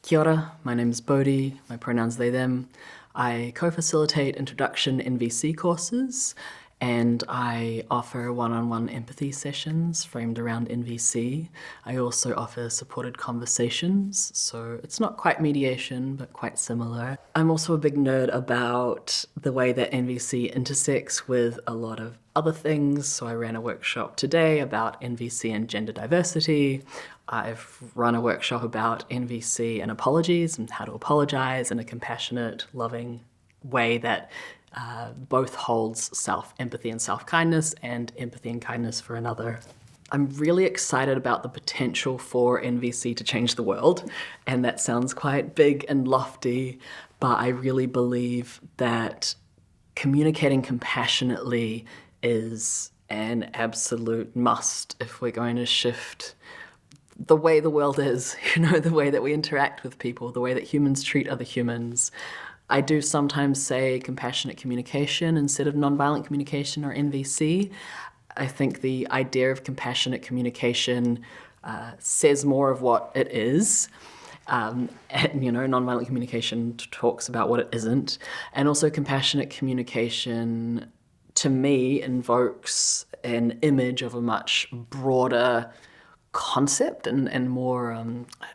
Kia ora, my name is Bode, my pronouns they, them. I co-facilitate introduction NVC courses and I offer one-on-one empathy sessions framed around NVC. I also offer supported conversations, so it's not quite mediation, but quite similar. I'm also a big nerd about the way that NVC intersects with a lot of other things, so I ran a workshop today about NVC and gender diversity. I've run a workshop about NVC and apologies and how to apologize in a compassionate, loving way that both holds self-empathy and self-kindness and empathy and kindness for another. I'm really excited about the potential for NVC to change the world, and that sounds quite big and lofty, but I really believe that communicating compassionately is an absolute must if we're going to shift the way the world is, the way that we interact with people, the way that humans treat other humans. I do sometimes say compassionate communication instead of nonviolent communication or NVC. I think the idea of compassionate communication says more of what it is. And, nonviolent communication talks about what it isn't. And also compassionate communication, to me, invokes an image of a much broader concept and more,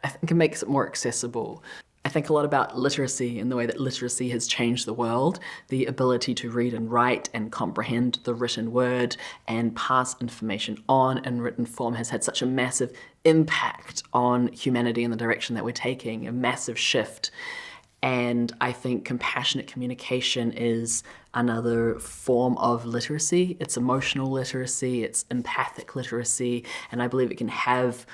I think it makes it more accessible. I think a lot about literacy and the way that literacy has changed the world, the ability to read and write and comprehend the written word and pass information on in written form has had such a massive impact on humanity in the direction that we're taking, a massive shift. And I think compassionate communication is another form of literacy. It's emotional literacy, it's empathic literacy, and I believe it can have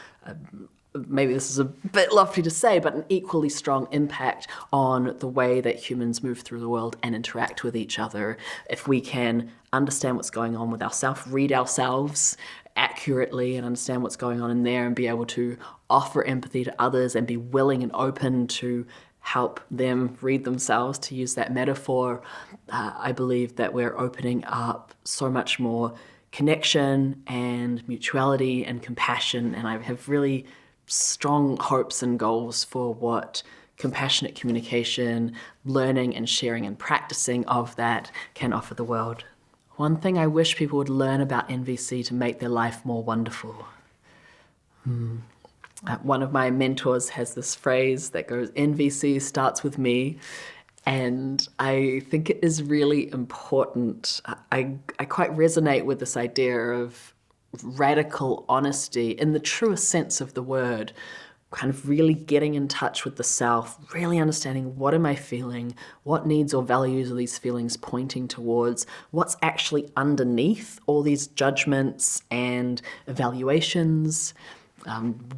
maybe this is a bit lofty to say, but an equally strong impact on the way that humans move through the world and interact with each other. If we can understand what's going on with ourselves, read ourselves accurately and understand what's going on in there and be able to offer empathy to others and be willing and open to help them read themselves, to use that metaphor, I believe that we're opening up so much more connection and mutuality and compassion, and I have really strong hopes and goals for what compassionate communication, learning and sharing and practicing of that can offer the world. One thing I wish people would learn about NVC to make their life more wonderful. One of my mentors has this phrase that goes, NVC starts with me, and I think it is really important. I quite resonate with this idea of radical honesty in the truest sense of the word, kind of really getting in touch with the self, really understanding what am I feeling, what needs or values are these feelings pointing towards, what's actually underneath all these judgments and evaluations.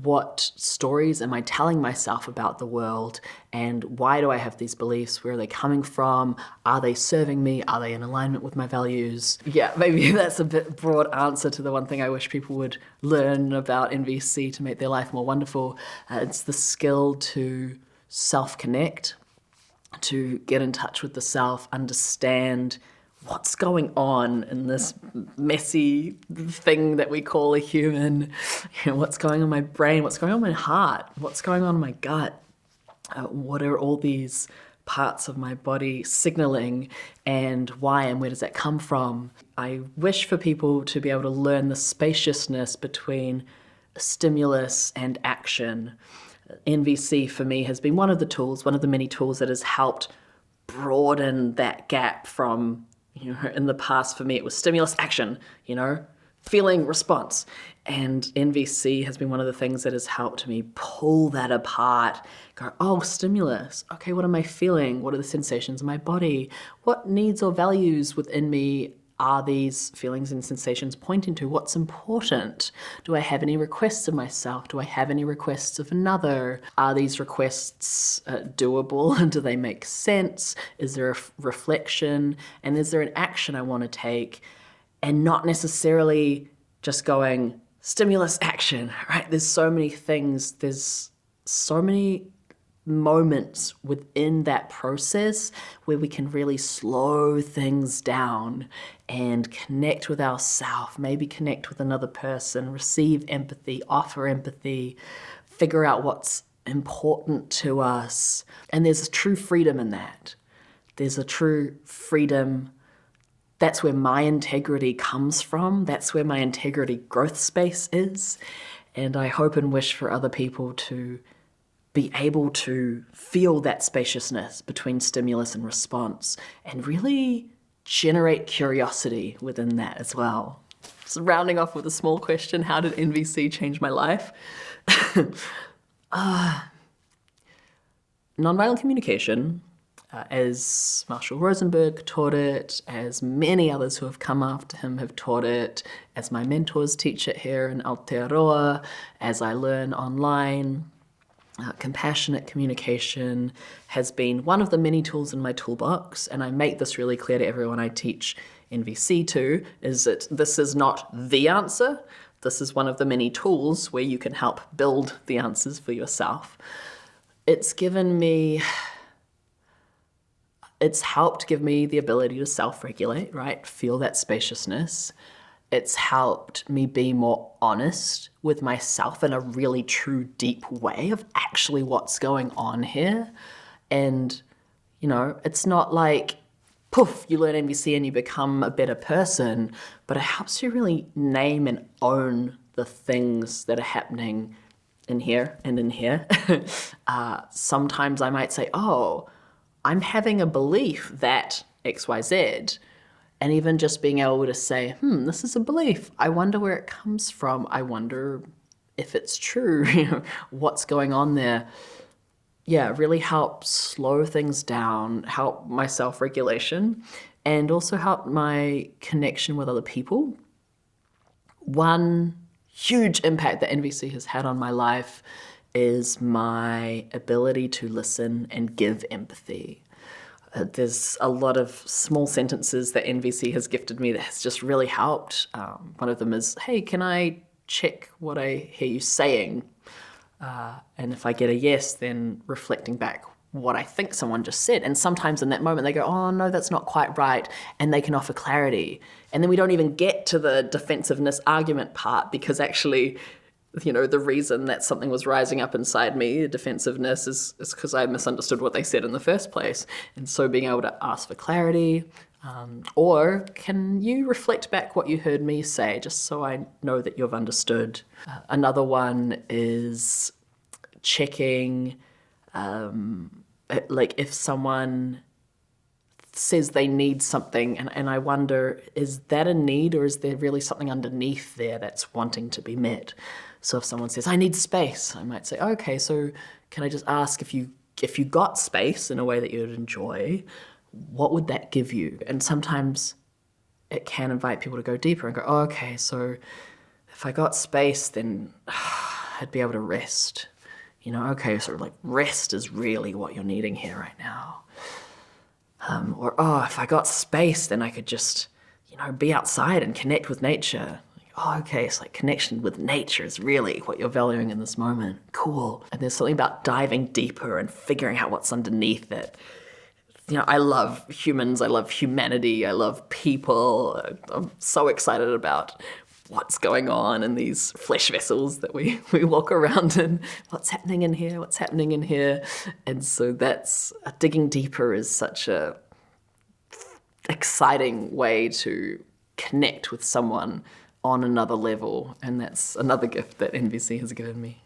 What stories am I telling myself about the world, and why do I have these beliefs? Where are they coming from? Are they serving me? Are they in alignment with my values? Yeah, maybe that's a bit broad answer to the one thing I wish people would learn about NVC to make their life more wonderful. It's the skill to self-connect, to get in touch with the self, understand what's going on in this messy thing that we call a human. What's going on in my brain? What's going on in my heart? What's going on in my gut? What are all these parts of my body signaling, and why, and where does that come from? I wish for people to be able to learn the spaciousness between stimulus and action. NVC for me has been one of the many tools that has helped broaden that gap from, in the past for me it was stimulus, action, feeling, response. And NVC has been one of the things that has helped me pull that apart, go, oh, stimulus, okay, what am I feeling? What are the sensations in my body? What needs or values within me are these feelings and sensations pointing to? What's important? Do I have any requests of myself? Do I have any requests of another? Are these requests doable? Do they make sense? Is there a reflection? And is there an action I want to take? And not necessarily just going, stimulus, action, right? There's so many things, there's so many moments within that process where we can really slow things down and connect with ourselves, maybe connect with another person, receive empathy, offer empathy, figure out what's important to us. And there's a true freedom in that. There's a true freedom. That's where my integrity comes from. That's where my integrity growth space is. And I hope and wish for other people to be able to feel that spaciousness between stimulus and response and really generate curiosity within that as well. So rounding off with a small question, how did NVC change my life? Nonviolent communication, as Marshall Rosenberg taught it, as many others who have come after him have taught it, as my mentors teach it here in Aotearoa, as I learn online, compassionate communication has been one of the many tools in my toolbox, and I make this really clear to everyone I teach NVC to, is that this is not the answer. This is one of the many tools where you can help build the answers for yourself. It's helped give me the ability to self-regulate, right? Feel that spaciousness. It's helped me be more honest with myself in a really true, deep way of actually what's going on here. And, it's not like, poof, you learn NVC and you become a better person, but it helps you really name and own the things that are happening in here and in here. Sometimes I might say, oh, I'm having a belief that XYZ, and even just being able to say, this is a belief. I wonder where it comes from. I wonder if it's true, what's going on there. Yeah, really help slow things down, help my self-regulation, and also help my connection with other people. One huge impact that NVC has had on my life is my ability to listen and give empathy. There's a lot of small sentences that NVC has gifted me that has just really helped. One of them is, hey, can I check what I hear you saying? And if I get a yes, then reflecting back what I think someone just said. And sometimes in that moment they go, oh, no, that's not quite right. And they can offer clarity. And then we don't even get to the defensiveness argument part because actually, the reason that something was rising up inside me, defensiveness, is because I misunderstood what they said in the first place. And so being able to ask for clarity, or can you reflect back what you heard me say, just so I know that you've understood. Another one is checking, if someone says they need something, and I wonder, is that a need or is there really something underneath there that's wanting to be met? So if someone says, I need space, I might say, okay, so can I just ask if you got space in a way that you'd enjoy, what would that give you? And sometimes it can invite people to go deeper and go, oh, okay, so if I got space, then I'd be able to rest. Okay, so rest is really what you're needing here right now. Or, if I got space, then I could just, be outside and connect with nature. Okay, it's connection with nature is really what you're valuing in this moment. Cool. And there's something about diving deeper and figuring out what's underneath it. I love humans, I love humanity, I love people. I'm so excited about what's going on in these flesh vessels that we walk around in. What's happening in here? And so that's, digging deeper is such a exciting way to connect with someone on another level, and that's another gift that NVC has given me.